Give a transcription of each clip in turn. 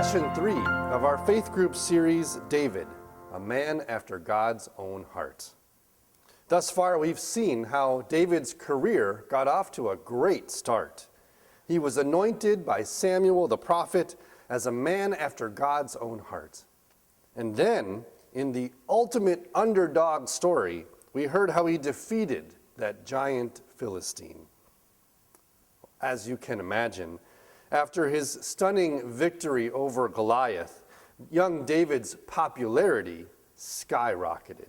Session 3 of our faith group series, David, a man after God's own heart. Thus far, we've seen how David's career got off to a great start. He was anointed by Samuel the prophet as a man after God's own heart. And then, in the ultimate underdog story, we heard how he defeated that giant Philistine. As you can imagine, after his stunning victory over Goliath, young David's popularity skyrocketed.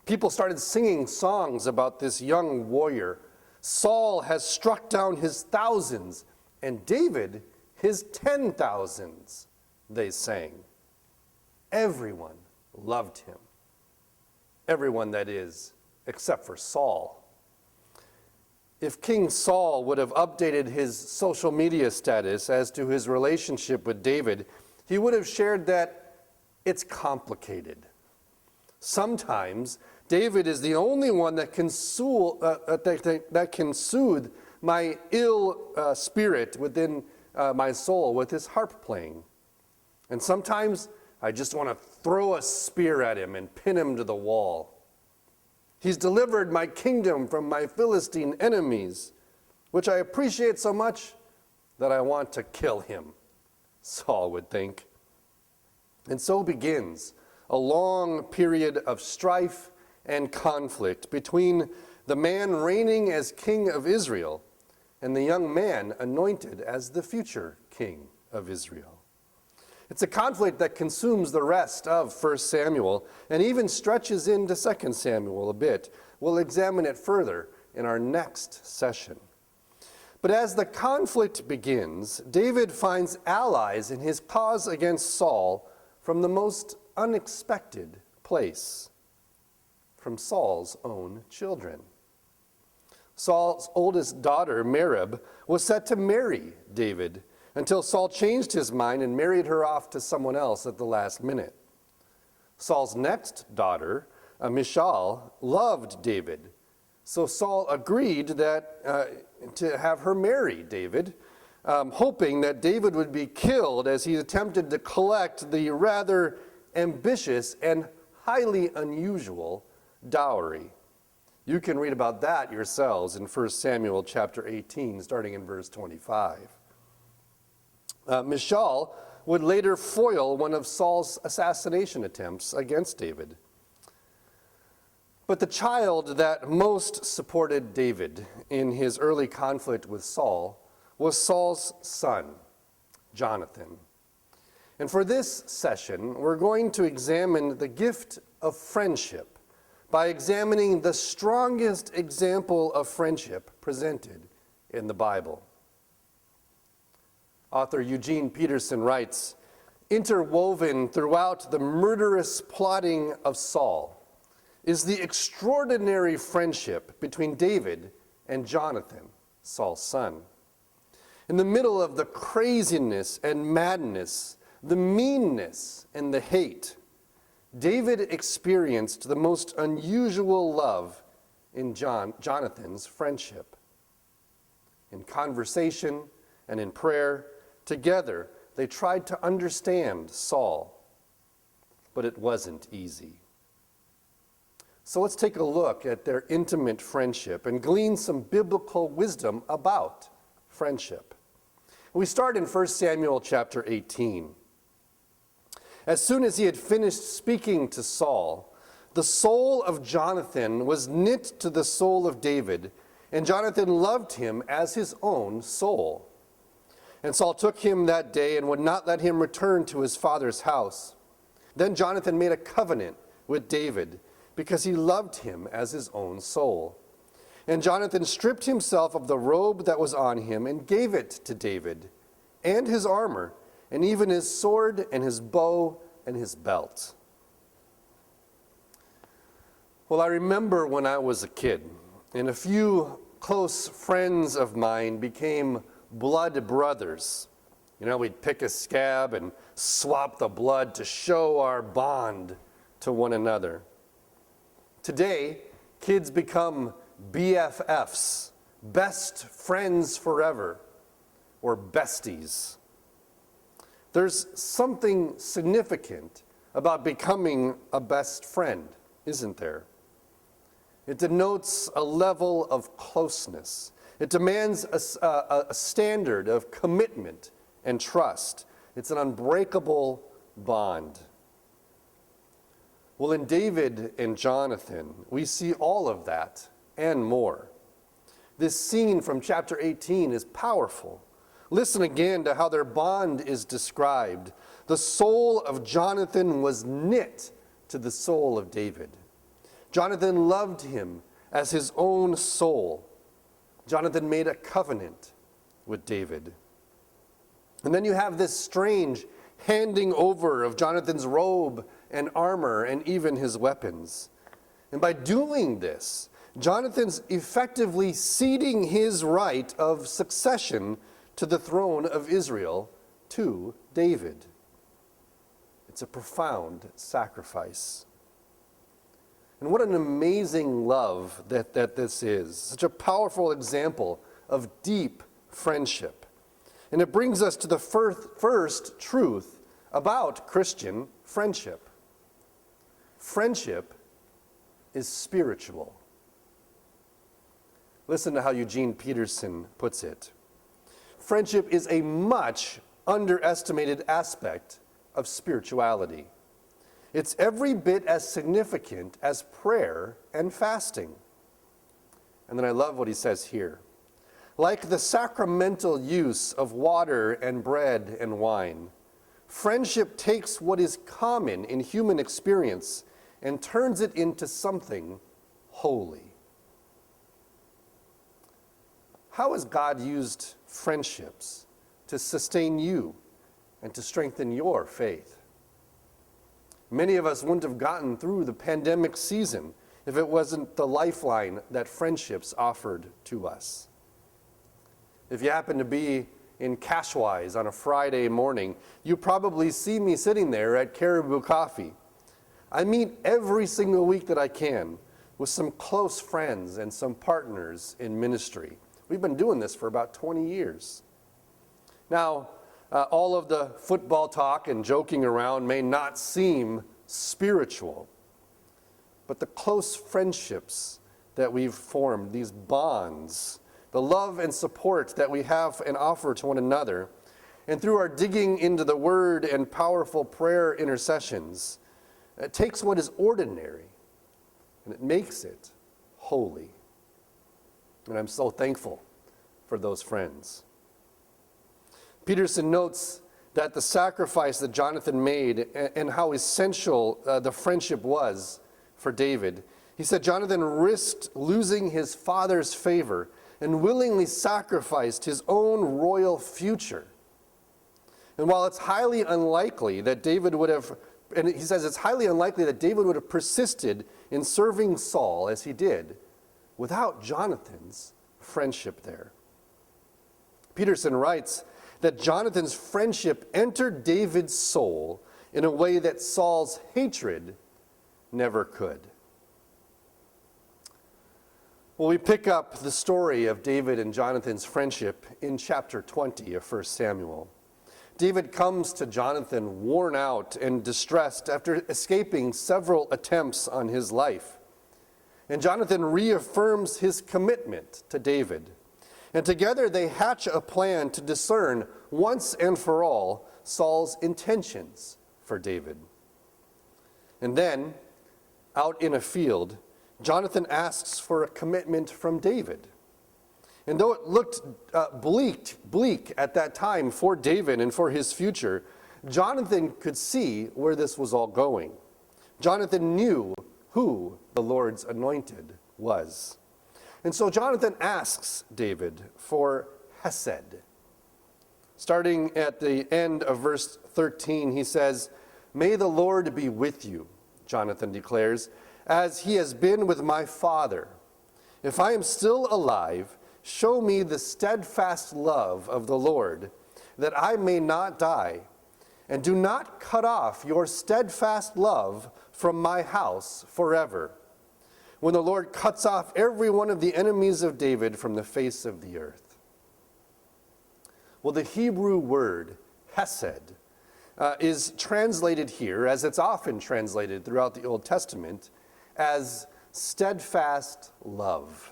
People started singing songs about this young warrior. Saul has struck down his thousands, and David his 10,000s, they sang. Everyone loved him. Everyone, that is, except for Saul. If King Saul would have updated his social media status as to his relationship with David, he would have shared that it's complicated. Sometimes David is the only one that can soothe my ill spirit within my soul with his harp playing. And sometimes I just want to throw a spear at him and pin him to the wall. He's delivered my kingdom from my Philistine enemies, which I appreciate so much that I want to kill him, Saul would think. And so begins a long period of strife and conflict between the man reigning as king of Israel and the young man anointed as the future king of Israel. It's a conflict that consumes the rest of 1 Samuel and even stretches into 2 Samuel a bit. We'll examine it further in our next session. But as the conflict begins, David finds allies in his cause against Saul from the most unexpected place, from Saul's own children. Saul's oldest daughter, Merab, was set to marry David until Saul changed his mind and married her off to someone else at the last minute. Saul's next daughter, Michal, loved David, so Saul agreed that to have her marry David, hoping that David would be killed as he attempted to collect the rather ambitious and highly unusual dowry. You can read about that yourselves in 1 Samuel chapter 18, starting in verse 25. Michal would later foil one of Saul's assassination attempts against David. But the child that most supported David in his early conflict with Saul was Saul's son, Jonathan. And for this session, we're going to examine the gift of friendship by examining the strongest example of friendship presented in the Bible. Author Eugene Peterson writes, interwoven throughout the murderous plotting of Saul is the extraordinary friendship between David and Jonathan, Saul's son. In the middle of the craziness and madness, the meanness and the hate, David experienced the most unusual love in Jonathan's friendship. In conversation and in prayer, together, they tried to understand Saul, but it wasn't easy. So let's take a look at their intimate friendship and glean some biblical wisdom about friendship. We start in 1 Samuel chapter 18. As soon as he had finished speaking to Saul, the soul of Jonathan was knit to the soul of David, and Jonathan loved him as his own soul. And Saul took him that day and would not let him return to his father's house. Then Jonathan made a covenant with David because he loved him as his own soul. And Jonathan stripped himself of the robe that was on him and gave it to David, and his armor, and even his sword and his bow and his belt. Well, I remember when I was a kid, and a few close friends of mine became blood brothers. You know, we'd pick a scab and swap the blood to show our bond to one another. Today, kids become BFFs, best friends forever, or besties. There's something significant about becoming a best friend, isn't there? It denotes a level of closeness. It demands a standard of commitment and trust. It's an unbreakable bond. Well, in David and Jonathan, we see all of that and more. This scene from chapter 18 is powerful. Listen again to how their bond is described. The soul of Jonathan was knit to the soul of David. Jonathan loved him as his own soul. Jonathan made a covenant with David. And then you have this strange handing over of Jonathan's robe and armor and even his weapons. And by doing this, Jonathan's effectively ceding his right of succession to the throne of Israel to David. It's a profound sacrifice. And what an amazing love that this is. Such a powerful example of deep friendship. And it brings us to the first truth about Christian friendship. Friendship is spiritual. Listen to how Eugene Peterson puts it. Friendship is a much underestimated aspect of spirituality. It's every bit as significant as prayer and fasting. And then I love what he says here. Like the sacramental use of water and bread and wine, friendship takes what is common in human experience and turns it into something holy. How has God used friendships to sustain you and to strengthen your faith? Many of us wouldn't have gotten through the pandemic season if it wasn't the lifeline that friendships offered to us. If you happen to be in Cashwise on a Friday morning, you probably see me sitting there at Caribou Coffee. I meet every single week that I can with some close friends and some partners in ministry. We've been doing this for about 20 years. Now, all of the football talk and joking around may not seem spiritual, but the close friendships that we've formed, these bonds, the love and support that we have and offer to one another, and through our digging into the Word and powerful prayer intercessions, it takes what is ordinary and it makes it holy. And I'm so thankful for those friends. Peterson notes that the sacrifice that Jonathan made and how essential the friendship was for David. He said Jonathan risked losing his father's favor and willingly sacrificed his own royal future. And while it's highly unlikely that David would have, and he says it's highly unlikely that David would have persisted in serving Saul as he did without Jonathan's friendship there. Peterson writes that Jonathan's friendship entered David's soul in a way that Saul's hatred never could. Well, we pick up the story of David and Jonathan's friendship in chapter 20 of 1 Samuel. David comes to Jonathan worn out and distressed after escaping several attempts on his life. And Jonathan reaffirms his commitment to David. And together they hatch a plan to discern once and for all Saul's intentions for David. And then, out in a field, Jonathan asks for a commitment from David. And though it looked bleak at that time for David and for his future, Jonathan could see where this was all going. Jonathan knew who the Lord's anointed was. And so Jonathan asks David for Hesed. Starting at the end of verse 13, he says, "May the Lord be with you," Jonathan declares, "as he has been with my father. If I am still alive, show me the steadfast love of the Lord, that I may not die. And do not cut off your steadfast love from my house forever, when the Lord cuts off every one of the enemies of David from the face of the earth." Well, the Hebrew word hesed is translated here, as it's often translated throughout the Old Testament, as steadfast love.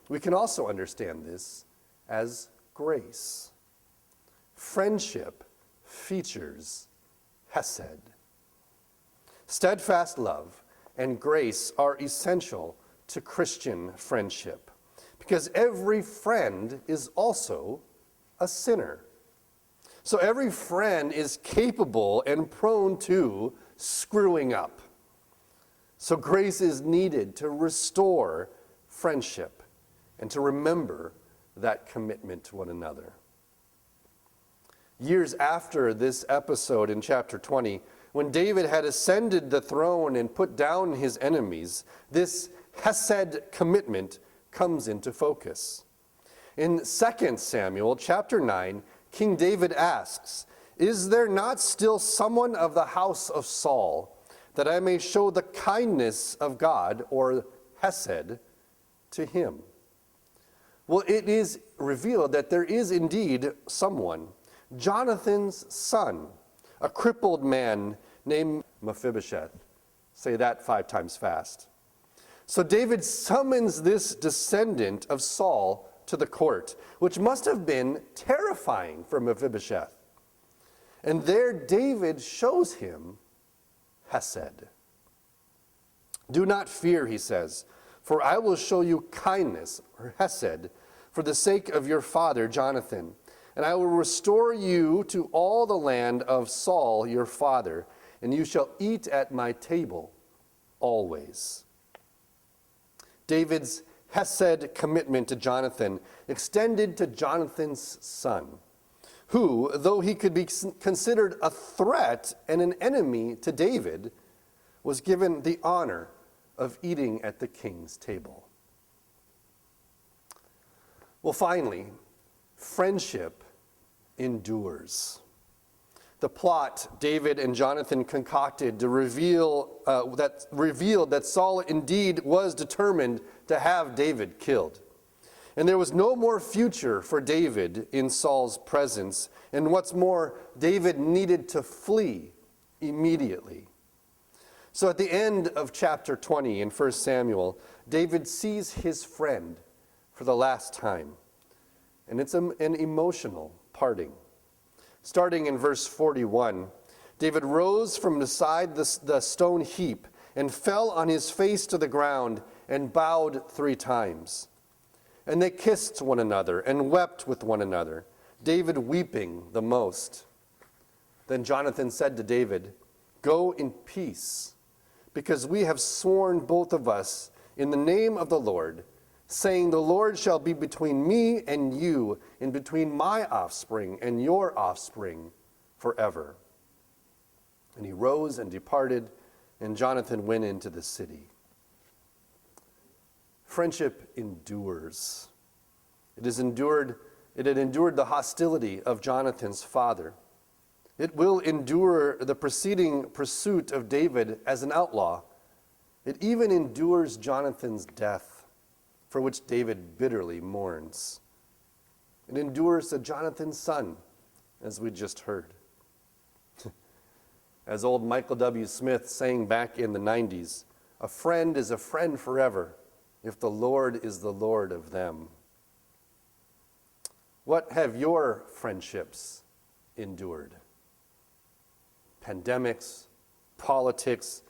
We can also understand this as grace. Friendship features hesed. Steadfast love and grace are essential to Christian friendship because every friend is also a sinner. So every friend is capable and prone to screwing up. So grace is needed to restore friendship and to remember that commitment to one another. Years after this episode in chapter 20, when David had ascended the throne and put down his enemies, this hesed commitment comes into focus. In 2 Samuel chapter 9, King David asks, "Is there not still someone of the house of Saul, that I may show the kindness of God," or hesed, "to him?" Well, it is revealed that there is indeed someone, Jonathan's son, a crippled man named Mephibosheth. Say that 5 times fast. So David summons this descendant of Saul to the court, which must have been terrifying for Mephibosheth. And there David shows him hesed. "Do not fear," he says, "for I will show you kindness," or hesed, "for the sake of your father Jonathan. And I will restore you to all the land of Saul your father, and you shall eat at my table always." David's hesed commitment to Jonathan extended to Jonathan's son, who, though he could be considered a threat and an enemy to David, was given the honor of eating at the king's table. Well, finally, friendship endures. The plot David and Jonathan concocted to revealed that Saul indeed was determined to have David killed. And there was no more future for David in Saul's presence. And what's more, David needed to flee immediately. So at the end of chapter 20 in 1 Samuel, David sees his friend for the last time. And it's an emotional parting. Starting in verse 41, David rose from beside the stone heap and fell on his face to the ground and bowed 3 times. And they kissed one another and wept with one another, David weeping the most. Then Jonathan said to David, "Go in peace, because we have sworn both of us in the name of the Lord, saying, 'The Lord shall be between me and you, and between my offspring and your offspring forever.' And he rose and departed, and Jonathan went into the city." Friendship endures. It had endured the hostility of Jonathan's father. It will endure the preceding pursuit of David as an outlaw. It even endures Jonathan's death, for which David bitterly mourns. It endures Jonathan's son, as we just heard. As old Michael W. Smith sang back in the 90s, "A friend is a friend forever, if the Lord is the Lord of them." What have your friendships endured? Pandemics, politics,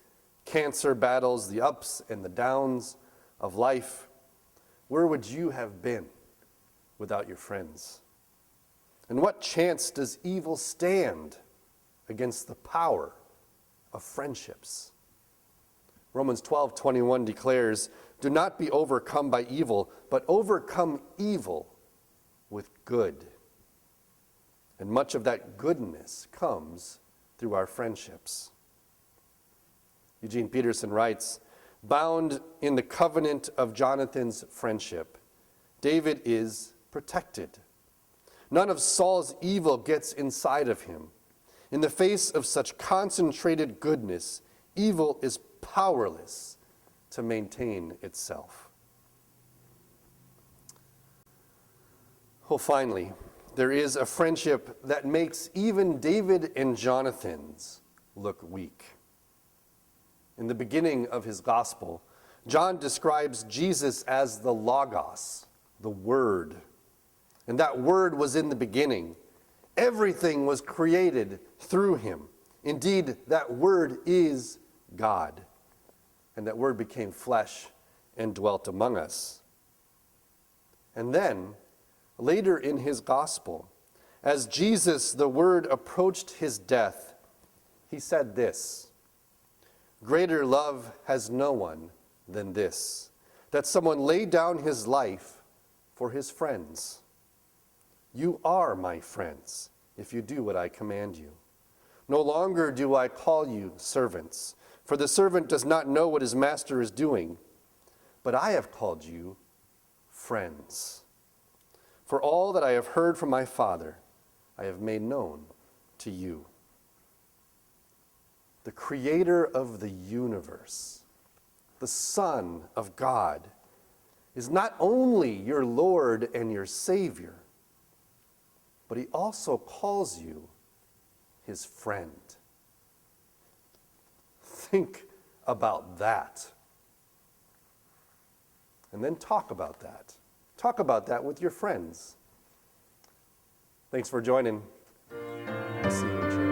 cancer battles, the ups and the downs of life. Where would you have been without your friends? And what chance does evil stand against the power of friendships? Romans 12:21 declares, "Do not be overcome by evil, but overcome evil with good." And much of that goodness comes through our friendships. Eugene Peterson writes, "Bound in the covenant of Jonathan's friendship, David is protected. None of Saul's evil gets inside of him. In the face of such concentrated goodness, evil is powerless to maintain itself." Well, finally, there is a friendship that makes even David and Jonathan's look weak. In the beginning of his gospel, John describes Jesus as the Logos, the Word. And that Word was in the beginning. Everything was created through him. Indeed, that Word is God. And that Word became flesh and dwelt among us. And then, later in his gospel, as Jesus, the Word, approached his death, he said this, "Greater love has no one than this, that someone lay down his life for his friends. You are my friends if you do what I command you. No longer do I call you servants, for the servant does not know what his master is doing, but I have called you friends. For all that I have heard from my Father, I have made known to you." The creator of the universe, the Son of God, is not only your Lord and your Savior, but he also calls you his friend. Think about that. And then talk about that. Talk about that with your friends. Thanks for joining. I'll see you in church.